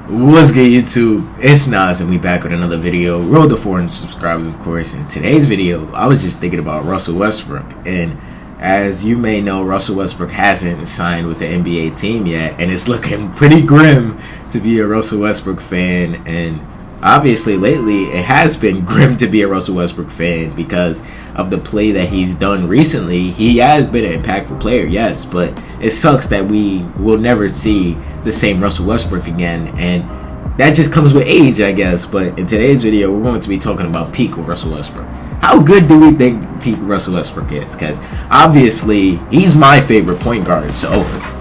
What's good, YouTube? It's Nas, and we back with another video. Road to 400 subscribers, of course. In today's video, I was just thinking about Russell Westbrook, and as you may know, Russell Westbrook hasn't signed with the NBA team yet, and it's looking pretty grim to be a Russell Westbrook fan. And obviously, lately, it has been grim to be a Russell Westbrook fan because of the play that he's done recently. He has been an impactful player, yes, but it sucks that we will never see the same Russell Westbrook again, and that just comes with age, I guess. But in today's video, we're going to be talking about peak Russell Westbrook. How good do we think peak Russell Westbrook is? Because obviously, he's my favorite point guard, so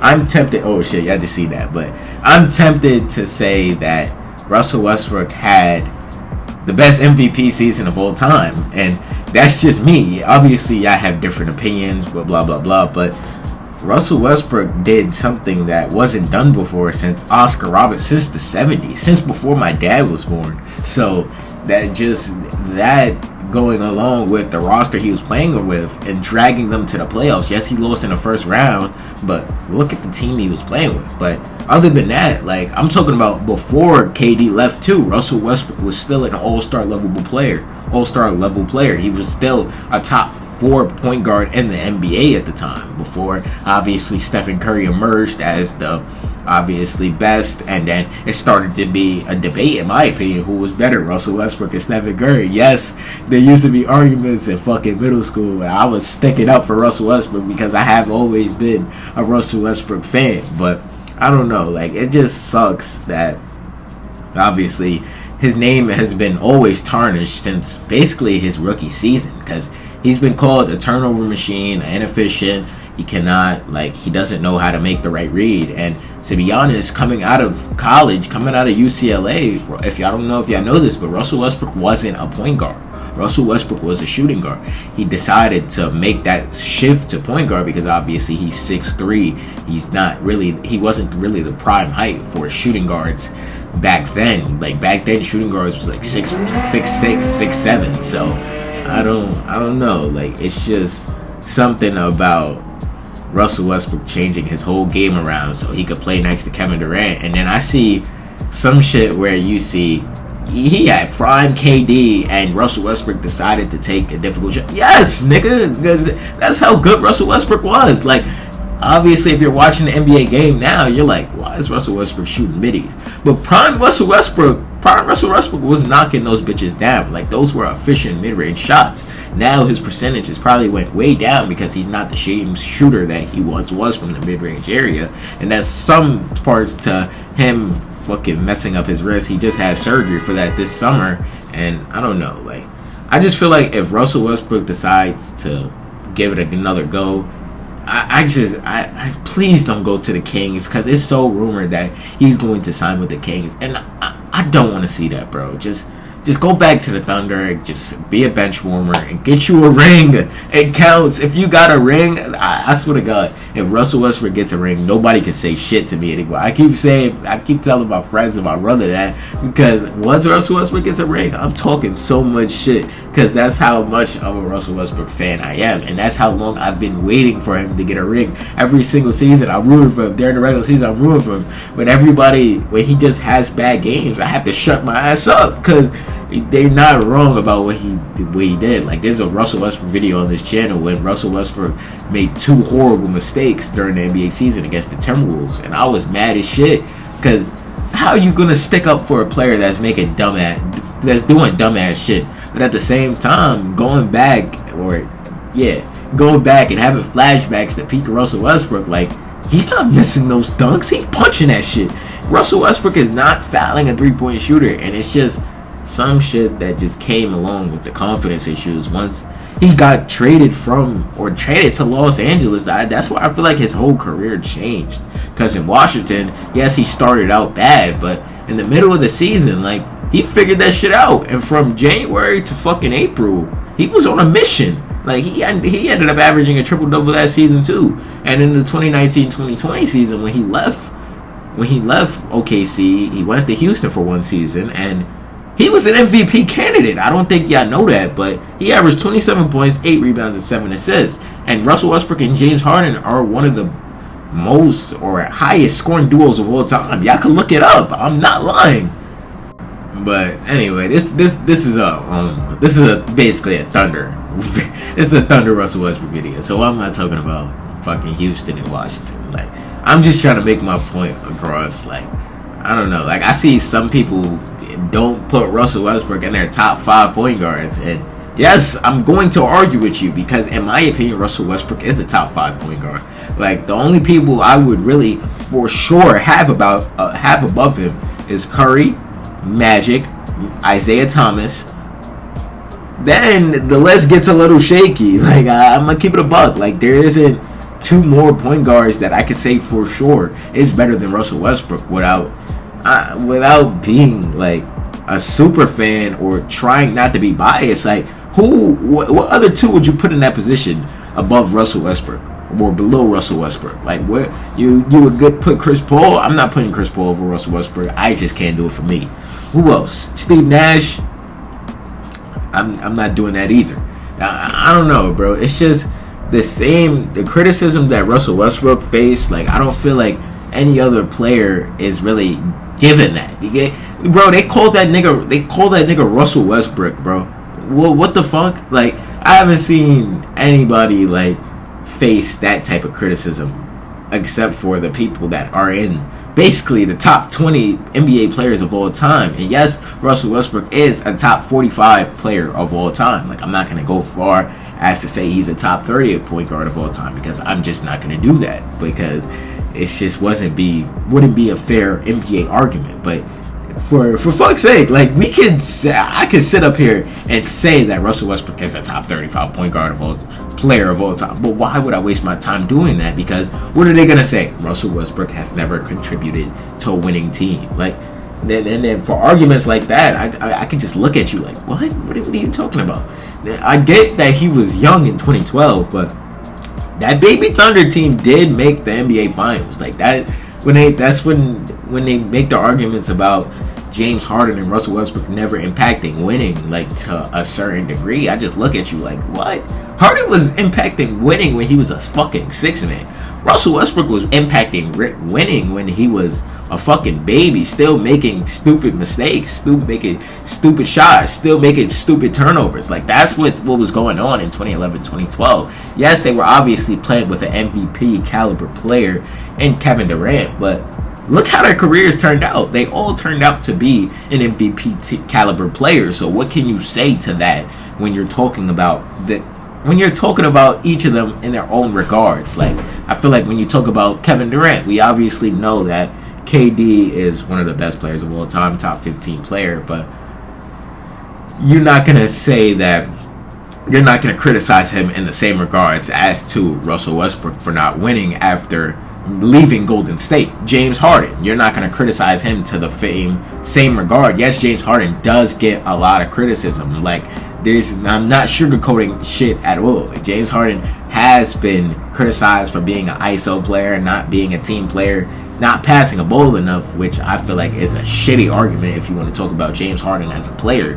I'm tempted. Oh shit, y'all just see that, but I'm tempted to say that Russell Westbrook had the best MVP season of all time, and that's just me. Obviously, I have different opinions, blah blah blah blah, but Russell Westbrook did something that wasn't done before since Oscar Robertson, since the 70s, since before my dad was born. So that going along with the roster he was playing with and dragging them to the playoffs. Yes, he lost in the first round, but look at the team he was playing with. But other than that, like, I'm talking about before KD left too, Russell Westbrook was still an all-star level player. He was still a top 4 point guard in the NBA at the time, before obviously Stephen Curry emerged as the obviously best, and then it started to be a debate, in my opinion, who was better, Russell Westbrook or Stephen Curry. Yes, there used to be arguments in fucking middle school, and I was sticking up for Russell Westbrook because I have always been a Russell Westbrook fan. But I don't know, like, it just sucks that obviously his name has been always tarnished since basically his rookie season, because he's been called a turnover machine, inefficient. He cannot, like, he doesn't know how to make the right read. And to be honest, coming out of college, coming out of UCLA, if y'all don't know if y'all know this, but Russell Westbrook wasn't a point guard. Russell Westbrook was a shooting guard. He decided to make that shift to point guard because obviously he's 6'3". He wasn't really the prime height for shooting guards back then. Like, back then, shooting guards was like 6'6", 6'7". So I don't know. Like, it's just something about Russell Westbrook changing his whole game around so he could play next to Kevin Durant. And then I see some shit where you see he had prime KD and Russell Westbrook decided to take a difficult shot. Yes, nigga, because that's how good Russell Westbrook was. Like, obviously, if you're watching the NBA game now, you're like, why is Russell Westbrook shooting middies? But prime Russell Westbrook was knocking those bitches down. Like, those were efficient mid-range shots. Now his percentages probably went way down because he's not the same shooter that he once was from the mid-range area. And that's some parts to him fucking messing up his wrist. He just had surgery for that this summer. And I don't know. Like, I just feel like if Russell Westbrook decides to give it another go, I please don't go to the Kings, because it's so rumored that he's going to sign with the Kings, and I don't want to see that, bro. Just go back to the Thunder, just be a bench warmer and get you a ring. It counts. If you got a ring, I swear to God, if Russell Westbrook gets a ring, nobody can say shit to me anymore. I keep telling my friends and my brother that, because once Russell Westbrook gets a ring, I'm talking so much shit, because that's how much of a Russell Westbrook fan I am, and that's how long I've been waiting for him to get a ring. Every single season, I'm rooting for him. During the regular season, I'm rooting for him. When he just has bad games, I have to shut my ass up, because they're not wrong about what he did. Like, there's a Russell Westbrook video on this channel when Russell Westbrook made 2 horrible mistakes during the NBA season against the Timberwolves, and I was mad as shit, because how are you gonna stick up for a player that's doing dumbass shit, but at the same time going back and having flashbacks to peak Russell Westbrook? Like, he's not missing those dunks, he's punching that shit. Russell Westbrook is not fouling a 3-point shooter, and it's just some shit that just came along with the confidence issues once he got traded to Los Angeles. That's why I feel like his whole career changed. Because in Washington, yes, he started out bad, but in the middle of the season, like, he figured that shit out. And from January to fucking April, he was on a mission. Like, he ended up averaging a triple-double that season too. And in the 2019-2020 season, when he left OKC, he went to Houston for 1 season, and he was an MVP candidate. I don't think y'all know that, but he averaged 27 points, 8 rebounds, and 7 assists. And Russell Westbrook and James Harden are one of the most or highest scoring duos of all time. Y'all can look it up. I'm not lying. But anyway, this is basically a Thunder. It's a Thunder Russell Westbrook video. So I'm not talking about fucking Houston and Washington. Like, I'm just trying to make my point across. Like, I don't know. Like, I see some people don't put Russell Westbrook in their top 5 point guards, and yes, I'm going to argue with you because, in my opinion, Russell Westbrook is a top 5 point guard. Like, the only people I would really, for sure, have above him is Curry, Magic, Isaiah Thomas. Then the list gets a little shaky. Like, I'm gonna keep it a buck. Like, there isn't 2 more point guards that I could say for sure is better than Russell Westbrook without being like a super fan or trying not to be biased. Like, what other 2 would you put in that position above Russell Westbrook or below Russell Westbrook? Like, where you would put Chris Paul? I'm not putting Chris Paul over Russell Westbrook. I just can't do it for me. Who else? Steve Nash? I'm not doing that either. I don't know, bro. It's just the criticism that Russell Westbrook faced. Like, I don't feel like any other player is really given that. You get, bro? They called that nigga Russell Westbrook, bro. Well, what the fuck? Like, I haven't seen anybody like face that type of criticism except for the people that are in basically the top 20 NBA players of all time. And yes, Russell Westbrook is a top 45 player of all time. Like, I'm not going to go far as to say he's a top 30 point guard of all time because I'm just not going to do that because it just wouldn't be a fair NBA argument. But for fuck's sake, like, I could sit up here and say that Russell Westbrook is a top 35 point guard player of all time. But why would I waste my time doing that? Because what are they gonna say? Russell Westbrook has never contributed to a winning team. Like, then for arguments like that, I could just look at you like, what are you talking about? I get that he was young in 2012, but that baby Thunder team did make the NBA Finals. Like, that when they make the arguments about James Harden and Russell Westbrook never impacting winning, like, to a certain degree, I just look at you like, what? Harden was impacting winning when he was a fucking 6-man. Russell Westbrook was impacting winning when he was a fucking baby, still making stupid mistakes, still making stupid shots, still making stupid turnovers. Like, that's what was going on in 2011, 2012. Yes, they were obviously playing with an MVP caliber player in Kevin Durant, but look how their careers turned out. They all turned out to be an MVP caliber player. So what can you say to that when you're talking about that? When you're talking about each of them in their own regards? Like, I feel like when you talk about Kevin Durant, we obviously know that KD is one of the best players of all time, top 15 player, but you're not going to say that, you're not going to criticize him in the same regards as to Russell Westbrook for not winning after leaving Golden State. James Harden, you're not going to criticize him to the same regard. Yes, James Harden does get a lot of criticism. Like, I'm not sugarcoating shit at all. James Harden has been criticized for being an ISO player, not being a team player, not passing a ball enough, which I feel like is a shitty argument if you want to talk about James Harden as a player.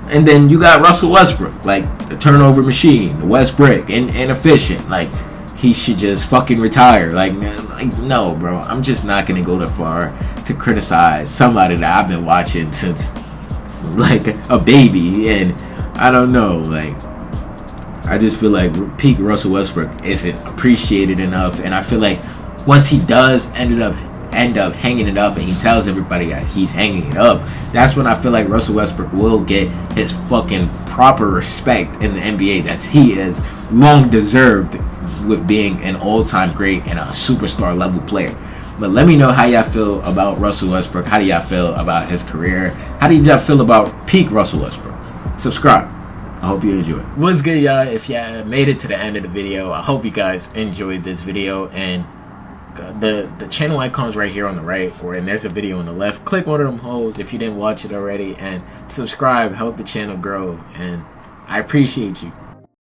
And then you got Russell Westbrook, like the turnover machine, the Westbrook, inefficient. Like, he should just fucking retire. Like, no, bro. I'm just not gonna go that far to criticize somebody that I've been watching since like a baby, and I don't know. Like, I just feel like peak Russell Westbrook isn't appreciated enough, and I feel like once he does end up hanging it up and he tells everybody that he's hanging it up, that's when I feel like Russell Westbrook will get his fucking proper respect in the NBA that he has long deserved with being an all-time great and a superstar level player. But let me know how y'all feel about Russell Westbrook. How do y'all feel about his career? How do y'all feel about peak Russell Westbrook? Subscribe. I hope you enjoy. What's good, y'all? If y'all made it to the end of the video, I hope you guys enjoyed this video. And the channel icon's right here on the right, and there's a video on the left. Click one of them holes if you didn't watch it already, and subscribe. Help the channel grow, and I appreciate you.